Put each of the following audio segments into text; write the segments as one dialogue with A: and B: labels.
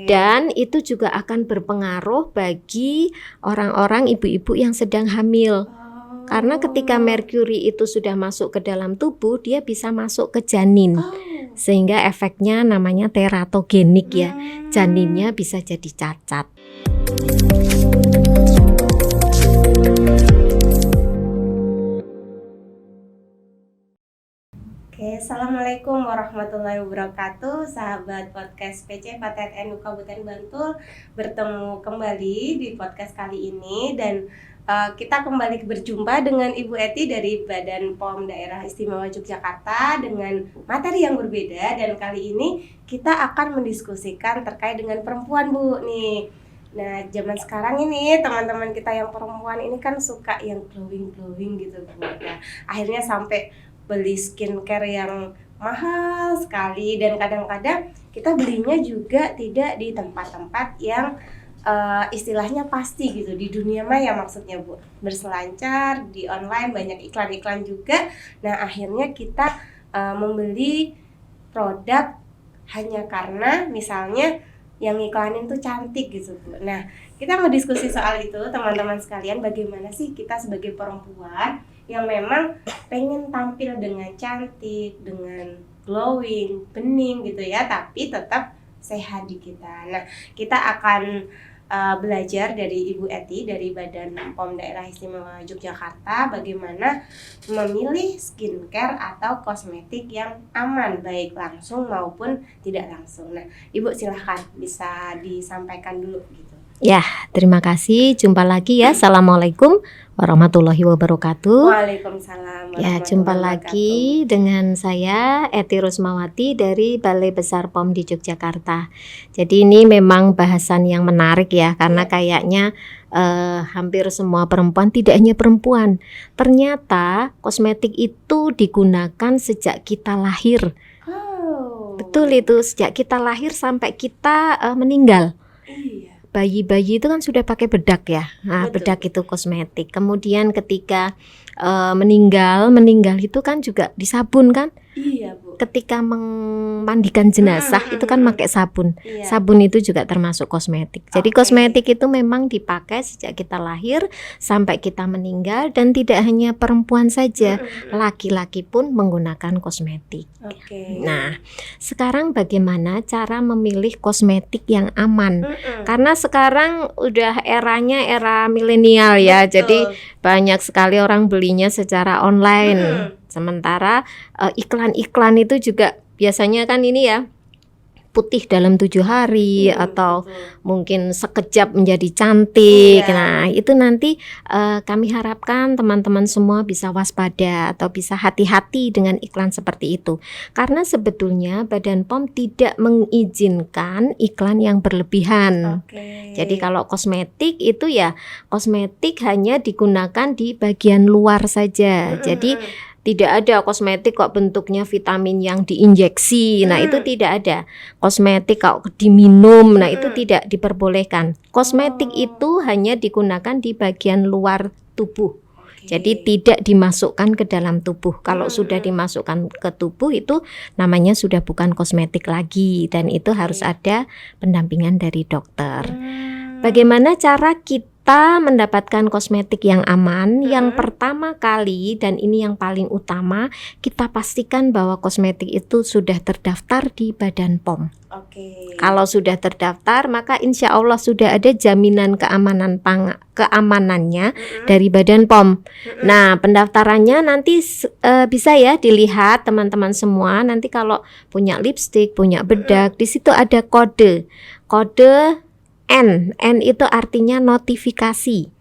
A: Dan itu juga akan berpengaruh bagi orang-orang ibu-ibu yang sedang hamil. Karena ketika merkuri itu sudah masuk ke dalam tubuh, dia bisa masuk ke janin. Sehingga efeknya namanya teratogenik ya. Janinnya bisa jadi cacat.
B: Assalamualaikum warahmatullahi wabarakatuh, sahabat podcast PC PTN Kabupaten Bantul. Bertemu kembali di podcast kali ini dan kita kembali berjumpa dengan Ibu Eti dari Badan POM Daerah Istimewa Yogyakarta dengan materi yang berbeda. Dan kali ini kita akan mendiskusikan terkait dengan perempuan, Bu, nih. Nah, zaman sekarang ini teman-teman kita yang perempuan ini kan suka yang glowing gitu, Bu. Nah, akhirnya sampai beli skincare yang mahal sekali, dan kadang-kadang kita belinya juga tidak di tempat-tempat yang istilahnya pasti gitu, di dunia maya maksudnya, Bu. Berselancar di online, banyak iklan-iklan juga. Nah, akhirnya kita membeli produk hanya karena misalnya yang iklanin tuh cantik gitu, Bu. Nah, kita mau diskusi soal itu, teman-teman sekalian, bagaimana sih kita sebagai perempuan yang memang pengen tampil dengan cantik, dengan glowing, bening gitu ya, tapi tetap sehat di kita. Nah, kita akan belajar dari Ibu Eti dari Badan POM Daerah Istimewa Yogyakarta bagaimana memilih skincare atau kosmetik yang aman, baik langsung maupun tidak langsung. Nah, Ibu silahkan bisa disampaikan dulu gitu.
A: Ya, terima kasih. Jumpa lagi ya. Assalamualaikum warahmatullahi wabarakatuh.
B: Waalaikumsalam.
A: Ya, jumpa lagi dengan saya Eti Rusmawati dari Balai Besar POM di Yogyakarta. Jadi ini memang bahasan yang menarik ya, karena kayaknya hampir semua perempuan, tidak hanya perempuan, ternyata kosmetik itu digunakan sejak kita lahir. Betul itu, sejak kita lahir sampai kita meninggal. Bayi-bayi itu kan sudah pakai bedak ya. Nah, bedak itu kosmetik. Kemudian ketika meninggal itu kan juga disabun kan?
B: Iya, Bu.
A: Ketika memandikan jenazah itu kan pakai sabun. Iya. Sabun itu juga termasuk kosmetik. Jadi kosmetik itu memang dipakai sejak kita lahir sampai kita meninggal, dan tidak hanya perempuan saja, laki-laki pun menggunakan kosmetik. Nah, sekarang bagaimana cara memilih kosmetik yang aman? Karena sekarang udah eranya era milenial ya. Jadi banyak sekali orang belinya secara online. Sementara iklan-iklan itu juga biasanya kan ini ya, putih dalam 7 hari atau mungkin sekejap menjadi cantik. Nah, itu nanti kami harapkan teman-teman semua bisa waspada atau bisa hati-hati dengan iklan seperti itu. Karena sebetulnya Badan POM tidak mengizinkan iklan yang berlebihan. Jadi kalau kosmetik itu ya, kosmetik hanya digunakan di bagian luar saja. Jadi tidak ada kosmetik kok bentuknya vitamin yang diinjeksi. Nah, itu tidak ada. Kosmetik kok diminum, nah itu tidak diperbolehkan. Kosmetik itu hanya digunakan di bagian luar tubuh. Jadi tidak dimasukkan ke dalam tubuh. Kalau sudah dimasukkan ke tubuh itu namanya sudah bukan kosmetik lagi, dan itu harus ada pendampingan dari dokter. Bagaimana cara kita mendapatkan kosmetik yang aman? Yang pertama kali, dan ini yang paling utama, kita pastikan bahwa kosmetik itu sudah terdaftar di Badan POM. Kalau sudah terdaftar, maka insya Allah sudah ada jaminan keamanannya dari Badan POM. Nah, pendaftarannya nanti bisa ya dilihat teman-teman semua. Nanti kalau punya lipstik, punya bedak, di situ ada kode N itu artinya notifikasi.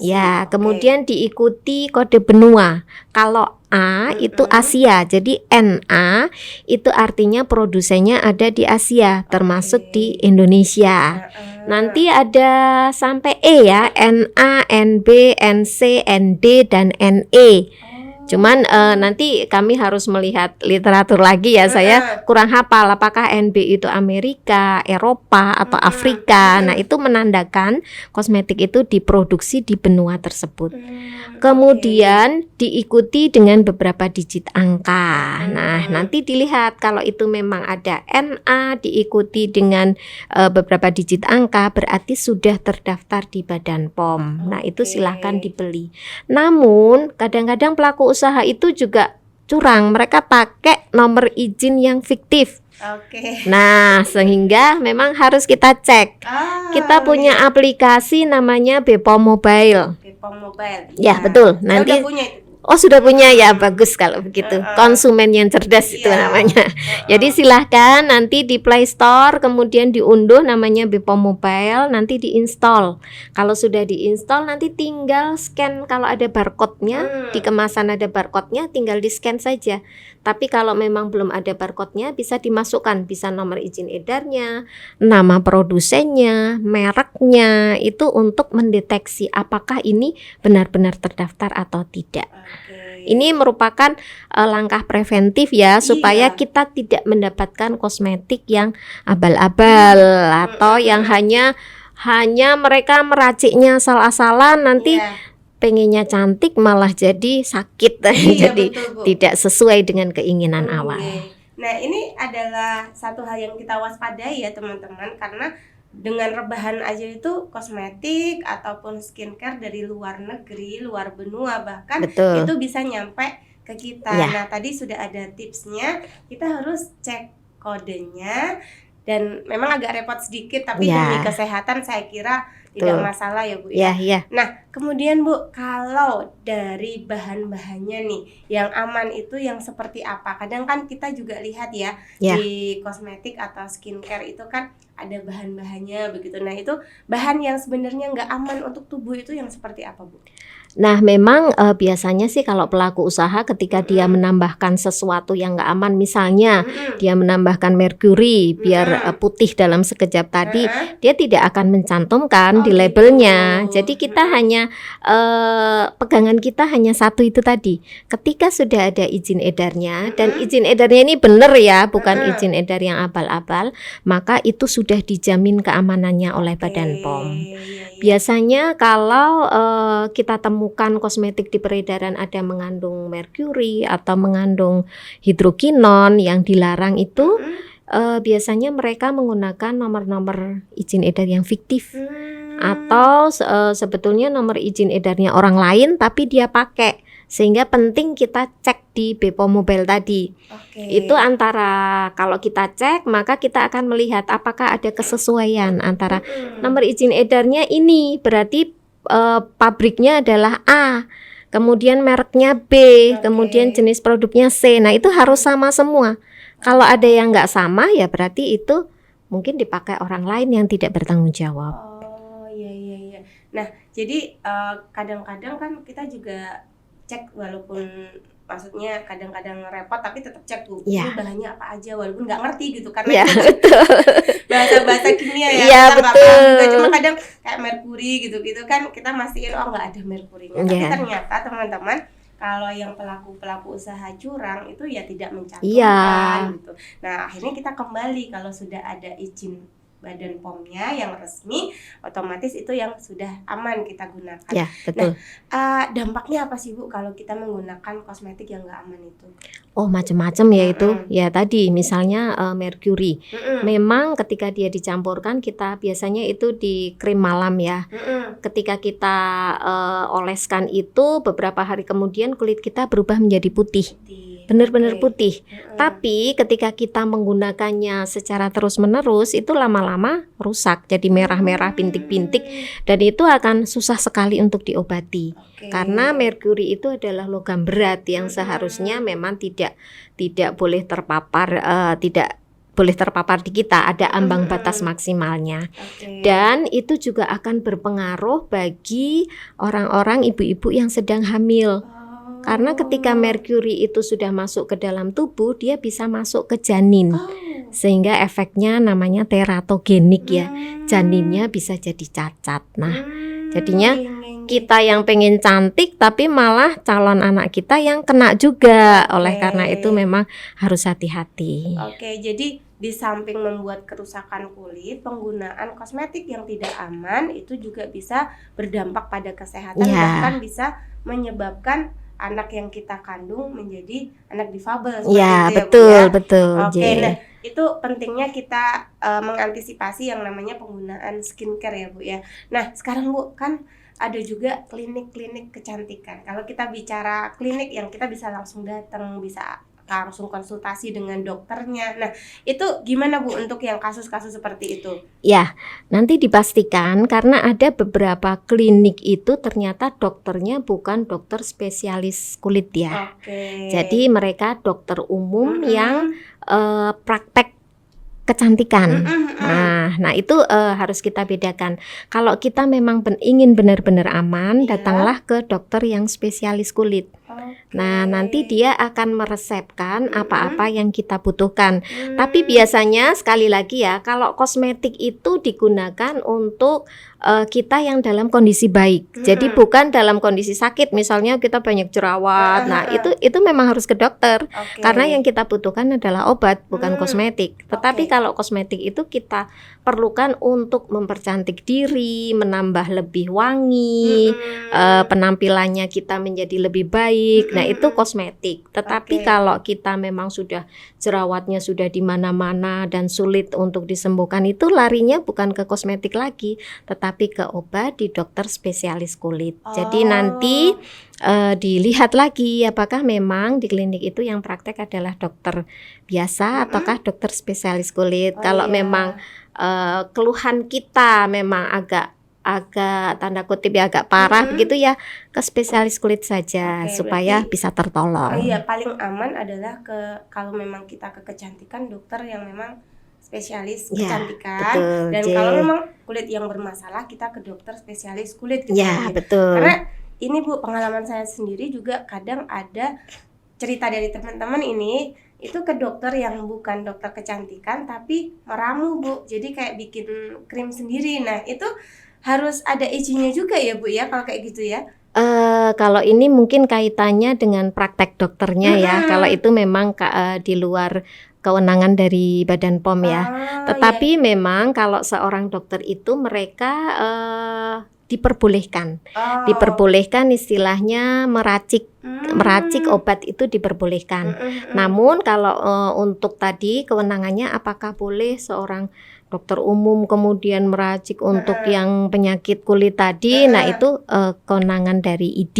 A: Ya, kemudian diikuti kode benua. Kalau A itu Asia, jadi NA itu artinya produsennya ada di Asia, termasuk di Indonesia. Nanti ada sampai E ya, NA, NB, NC, ND, dan NE. Cuman nanti kami harus melihat literatur lagi ya. Saya kurang hafal apakah NB itu Amerika, Eropa atau Afrika. Nah, itu menandakan kosmetik itu diproduksi di benua tersebut. Kemudian diikuti dengan beberapa digit angka. Nah, nanti dilihat kalau itu memang ada NA diikuti dengan beberapa digit angka, berarti sudah terdaftar di Badan POM. Nah, itu silahkan dibeli. Namun kadang-kadang pelaku usaha itu juga curang, mereka pakai nomor izin yang fiktif. Nah, sehingga memang harus kita cek. Kita punya aplikasi namanya BPOM Mobile.
B: BPOM Mobile.
A: Ya, betul. Nanti
B: udah punya itu.
A: Oh, sudah punya ya, bagus kalau begitu. Konsumen yang cerdas itu namanya. Jadi silahkan nanti di Play Store, kemudian diunduh namanya BPOM Mobile, nanti diinstal. Kalau sudah diinstal nanti tinggal scan, kalau ada barcode-nya, di kemasan ada barcode-nya, tinggal di-scan saja. Tapi kalau memang belum ada barcode-nya, bisa dimasukkan, bisa nomor izin edarnya, nama produsennya, mereknya, itu untuk mendeteksi apakah ini benar-benar terdaftar atau tidak. Ini merupakan langkah preventif ya, supaya kita tidak mendapatkan kosmetik yang abal-abal atau yang hanya mereka meraciknya asal-asalan, nanti pengennya cantik malah jadi sakit. Jadi betul, tidak sesuai dengan keinginan awal.
B: Nah, ini adalah satu hal yang kita waspadai ya teman-teman, karena dengan rebahan aja itu kosmetik ataupun skincare dari luar negeri, luar benua bahkan itu bisa nyampe ke kita. Nah, tadi sudah ada tipsnya, kita harus cek kodenya, dan memang agak repot sedikit tapi demi kesehatan saya kira tidak masalah ya Bu ya. Nah, kemudian Bu, kalau dari bahan-bahannya nih yang aman itu yang seperti apa? Kadang kan kita juga lihat ya di kosmetik atau skincare itu kan ada bahan-bahannya begitu. Nah, itu bahan yang sebenarnya nggak aman untuk tubuh itu yang seperti apa Bu?
A: Nah, memang biasanya sih kalau pelaku usaha ketika dia menambahkan sesuatu yang nggak aman, misalnya dia menambahkan merkuri biar putih dalam sekejap tadi, dia tidak akan mencantumkan di labelnya. Jadi kita hanya pegangan kita hanya satu itu tadi. Ketika sudah ada izin edarnya, dan izin edarnya ini benar ya, bukan izin edar yang abal-abal, maka itu sudah dijamin keamanannya oleh Badan POM. Biasanya kalau kita temukan kosmetik di peredaran ada mengandung merkuri atau mengandung hidrokinon yang dilarang itu, biasanya mereka menggunakan nomor-nomor izin edar yang fiktif. Atau sebetulnya nomor izin edarnya orang lain tapi dia pakai. Sehingga penting kita cek di BPOM Mobile tadi. Itu antara kalau kita cek maka kita akan melihat apakah ada kesesuaian antara nomor izin edarnya ini berarti pabriknya adalah A, kemudian mereknya B, kemudian jenis produknya C. Nah, itu harus sama semua. Kalau ada yang nggak sama ya berarti itu mungkin dipakai orang lain yang tidak bertanggung jawab.
B: Iya. Nah, jadi kadang-kadang kan kita juga cek, walaupun maksudnya kadang-kadang repot tapi tetap cek Bu, ini bahannya apa aja walaupun nggak ngerti gitu karena bahasa-bahasa kimia ya, kita nggak paham juga, cuma kadang kayak merkuri gitu-gitu kan kita mastiin nggak ada merkurinya, tapi ternyata teman-teman kalau yang pelaku usaha curang itu ya tidak mencantumkan gitu. Nah, akhirnya kita kembali kalau sudah ada izin Badan POM-nya yang resmi, otomatis itu yang sudah aman kita gunakan.
A: Ya, betul.
B: Nah, dampaknya apa sih Bu kalau kita menggunakan kosmetik yang nggak aman itu?
A: Oh, macam-macam ya itu. Ya tadi misalnya merkuri. Memang ketika dia dicampurkan kita biasanya itu di krim malam ya. Ketika kita oleskan itu beberapa hari kemudian kulit kita berubah menjadi putih. Benar-benar putih. Tapi ketika kita menggunakannya secara terus-menerus itu lama-lama rusak jadi merah-merah bintik-bintik dan itu akan susah sekali untuk diobati. Karena merkuri itu adalah logam berat yang seharusnya memang tidak boleh terpapar boleh terpapar di kita, ada ambang batas maksimalnya. Dan itu juga akan berpengaruh bagi orang-orang ibu-ibu yang sedang hamil. Karena ketika merkuri itu sudah masuk ke dalam tubuh, dia bisa masuk ke janin. Sehingga efeknya namanya teratogenik ya. Janinnya bisa jadi cacat. Nah, jadinya kita yang pengen cantik tapi malah calon anak kita yang kena juga. Oleh karena itu memang harus hati-hati.
B: Oke, jadi di samping membuat kerusakan kulit, penggunaan kosmetik yang tidak aman itu juga bisa berdampak pada kesehatan, bahkan bisa menyebabkan anak yang kita kandung menjadi anak difabel.
A: Ya,
B: itu
A: betul,
B: ya, Bu, ya?
A: betul.
B: Oke, nah itu pentingnya kita mengantisipasi yang namanya penggunaan skincare ya Bu ya. Nah sekarang Bu, kan ada juga klinik-klinik kecantikan. Kalau kita bicara klinik yang kita bisa langsung datang, bisa langsung konsultasi dengan dokternya. Nah, itu gimana Bu untuk yang kasus-kasus seperti itu?
A: Ya, nanti dipastikan karena ada beberapa klinik itu ternyata dokternya bukan dokter spesialis kulit ya. Jadi mereka dokter umum yang praktek kecantikan. Nah itu harus kita bedakan. Kalau kita memang ingin benar-benar aman, datanglah ke dokter yang spesialis kulit. Nah nanti dia akan meresepkan apa-apa yang kita butuhkan. Tapi biasanya sekali lagi ya, kalau kosmetik itu digunakan untuk kita yang dalam kondisi baik. Jadi bukan dalam kondisi sakit. Misalnya kita banyak jerawat. Nah itu memang harus ke dokter. Karena yang kita butuhkan adalah obat, bukan kosmetik. Tetapi kalau kosmetik itu kita perlukan untuk mempercantik diri, menambah lebih wangi, penampilannya kita menjadi lebih baik. Nah itu kosmetik. Tetapi kalau kita memang sudah jerawatnya sudah di mana-mana dan sulit untuk disembuhkan, itu larinya bukan ke kosmetik lagi, tetapi ke obat di dokter spesialis kulit. Jadi nanti dilihat lagi apakah memang di klinik itu yang praktek adalah dokter biasa ataukah dokter spesialis kulit. Kalau memang keluhan kita memang agak tanda kutip ya agak parah begitu ya, ke spesialis kulit saja supaya bisa tertolong.
B: Iya, paling aman adalah kalau memang kita ke kecantikan dokter yang memang spesialis kecantikan.
A: Betul,
B: dan kalau memang kulit yang bermasalah kita ke dokter spesialis kulit gitu.
A: Ya, betul.
B: Karena ini Bu, pengalaman saya sendiri juga kadang ada cerita dari teman-teman ini itu ke dokter yang bukan dokter kecantikan tapi meramu Bu. Jadi kayak bikin krim sendiri. Nah, itu harus ada izinnya juga ya Bu ya kalau kayak gitu ya?
A: Kalau ini mungkin kaitannya dengan praktek dokternya ya. Kalau itu memang di luar kewenangan dari Badan POM ya. Tetapi memang kalau seorang dokter itu mereka diperbolehkan. Diperbolehkan istilahnya meracik obat itu diperbolehkan. Namun kalau untuk tadi kewenangannya apakah boleh seorang dokter umum kemudian meracik untuk yang penyakit kulit tadi, nah itu kewenangan dari ID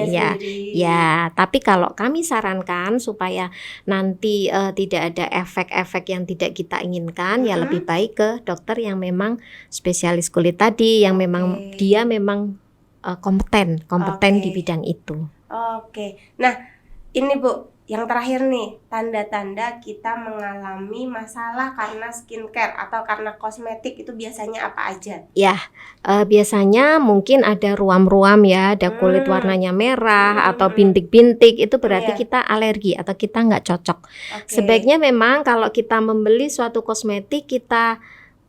A: ya. Ya, tapi kalau kami sarankan supaya nanti tidak ada efek-efek yang tidak kita inginkan, ya lebih baik ke dokter yang memang spesialis kulit tadi, yang memang dia memang kompeten di bidang itu.
B: Nah ini Bu, yang terakhir nih, tanda-tanda kita mengalami masalah karena skincare atau karena kosmetik itu biasanya apa aja?
A: Ya, biasanya mungkin ada ruam-ruam ya, ada kulit warnanya merah atau bintik-bintik, itu berarti kita alergi atau kita nggak cocok. Sebaiknya memang kalau kita membeli suatu kosmetik kita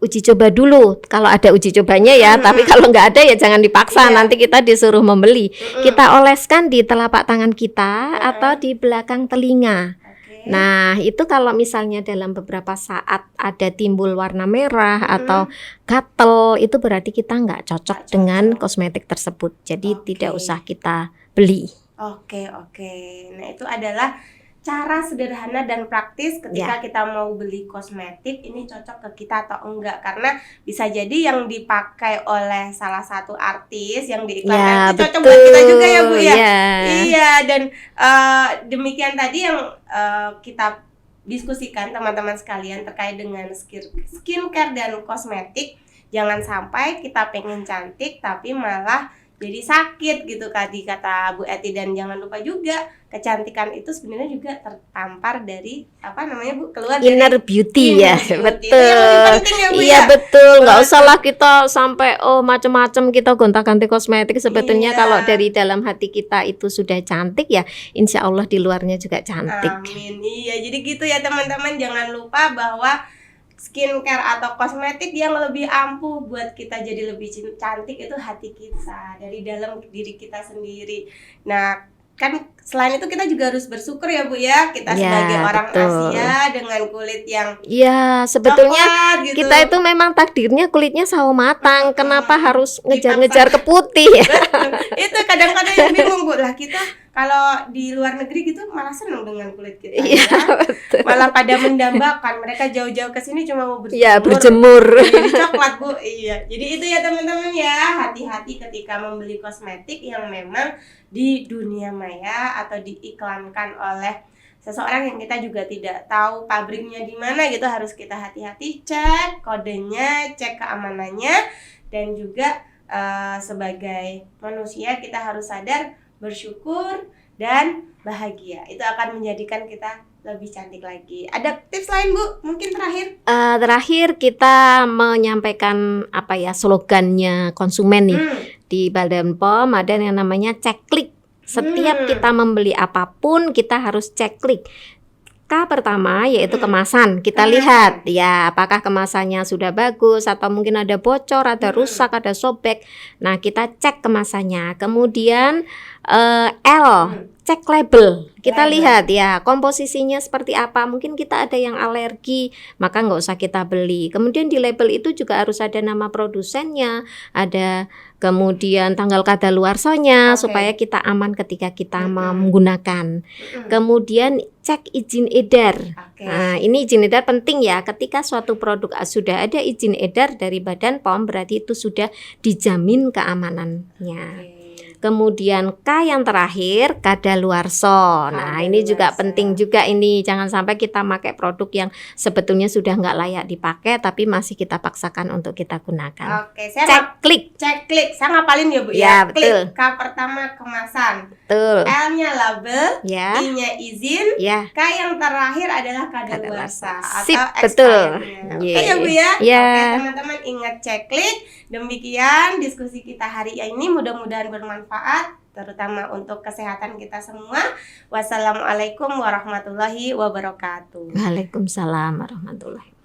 A: uji coba dulu kalau ada uji cobanya ya, tapi kalau nggak ada ya jangan dipaksa, nanti kita disuruh membeli. Kita oleskan di telapak tangan kita atau di belakang telinga. Nah itu kalau misalnya dalam beberapa saat ada timbul warna merah atau gatel, itu berarti kita nggak cocok dengan kosmetik tersebut, jadi tidak usah kita beli.
B: Nah itu adalah cara sederhana dan praktis ketika kita mau beli kosmetik ini cocok ke kita atau enggak, karena bisa jadi yang dipakai oleh salah satu artis yang diiklankan itu cocok buat kita juga ya Bu ya. Iya, dan demikian tadi yang kita diskusikan teman-teman sekalian terkait dengan skincare dan kosmetik. Jangan sampai kita pengen cantik tapi malah jadi sakit gitu tadi kata Bu Eti. Dan jangan lupa juga kecantikan itu sebenarnya juga tertampar dari keluar
A: inner
B: dari
A: beauty ya. Betul.
B: Itu yang lebih penting ya Bu.
A: Iya betul, nggak usah lah kita sampai macam-macam kita gonta-ganti kosmetik. Sebetulnya kalau dari dalam hati kita itu sudah cantik ya, insya Allah di luarnya juga cantik.
B: Amin. Iya, jadi gitu ya teman-teman, jangan lupa bahwa skincare atau kosmetik yang lebih ampuh buat kita jadi lebih cantik itu hati kita, dari dalam diri kita sendiri. Nah, kan selain itu kita juga harus bersyukur ya Bu ya, kita
A: Ya,
B: sebagai orang
A: betul.
B: Asia dengan kulit yang
A: Ya, sebetulnya
B: coklat gitu.
A: kita itu memang takdirnya kulitnya sawo matang. Kenapa harus
B: Dipaksa.
A: ngejar-ngejar ke putih ya?
B: Itu kadang-kadang yang bingung Bu lah, kita kalau di luar negeri gitu malah seneng dengan kulit kita
A: Iya,
B: ya.
A: betul.
B: Malah pada mendambakan, mereka jauh-jauh ke sini cuma mau
A: Ya,
B: berjemur
A: berjemur.
B: jadi coklat Bu. Iya. Jadi itu ya teman-teman ya, hati-hati ketika membeli kosmetik yang memang di dunia maya atau diiklankan oleh seseorang yang kita juga tidak tahu pabriknya di mana gitu. Harus kita hati-hati cek kodenya, cek keamanannya, dan juga sebagai manusia kita harus sadar, bersyukur dan bahagia. Itu akan menjadikan kita lebih cantik lagi. Ada tips lain Bu? Mungkin terakhir?
A: Terakhir kita menyampaikan apa ya slogannya konsumen nih. Di Badan POM ada yang namanya cek klik. Setiap kita membeli apapun kita harus cek klik. K pertama yaitu kemasan. Kita lihat ya apakah kemasannya sudah bagus atau mungkin ada bocor, ada rusak, ada sobek. Nah, kita cek kemasannya. Kemudian L, cek label. Kita lihat ya komposisinya seperti apa. Mungkin kita ada yang alergi, maka nggak usah kita beli. Kemudian di label itu juga harus ada nama produsennya, ada kemudian tanggal kadaluarsanya supaya kita aman ketika kita menggunakan. Kemudian cek izin edar. Nah, ini izin edar penting ya. Ketika suatu produk sudah ada izin edar dari Badan POM, berarti itu sudah dijamin keamanannya. Kemudian K yang terakhir kadaluarsa. Nah, ini juga penting juga ini. Jangan sampai kita pakai produk yang sebetulnya sudah nggak layak dipakai tapi masih kita paksakan untuk kita gunakan.
B: Oke, saya
A: Cek klik.
B: Cek klik. Saya ngapalin ya Bu
A: Ya,
B: ya.
A: betul.
B: Klik. K pertama kemasan.
A: Betul.
B: L-nya label,
A: Ya.
B: I-nya izin,
A: Ya.
B: K yang terakhir adalah kadaluarsa
A: Sip,
B: atau
A: betul.
B: expirednya. Oke ya Bu ya.
A: Ya.
B: Oke teman-teman, ingat cek klik. Demikian diskusi kita hari ini, mudah-mudahan bermanfaat terutama untuk kesehatan kita semua. Wassalamualaikum warahmatullahi wabarakatuh.
A: Waalaikumsalam warahmatullahi wabarakatuh.